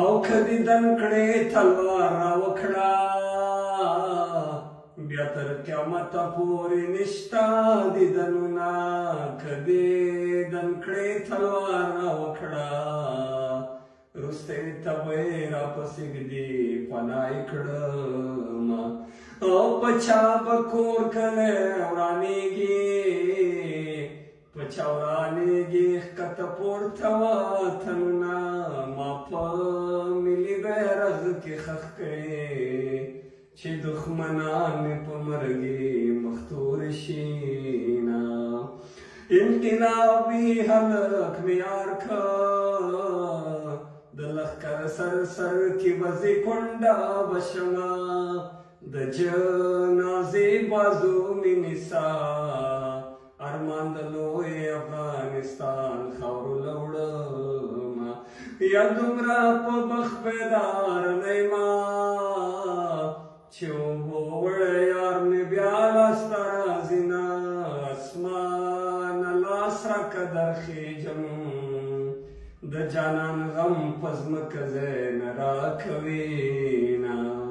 او کدی دن کړې تلوار راوکړه بیا تر قیامت پورې نشتا دیدنونه کدی دن کړې تلوار راوکړه رسته ته وې راپسې ږدي پناه یې کړم او په چا به کور کلی ورانېږي په چا ورانېږي ښکته پورته وطنونه ما په ملي بیرغ کې ښخ کړې چې دښمنان مې په مرګې مختور شي نه انقلابي هلک مې یار که د لښکر سر کې وزې کونډه بشمه د جنازې بازو مې نیسه ارمان د لوی افغانستان خاورو له وړمه یا دومره په بخت بیدار نه یمه چې اوبو وړی یار مې بیا لاسته راځي نه اسمانه لاس راکه درخېږم د جانان غم په ځمکه ځای نه راکوي نه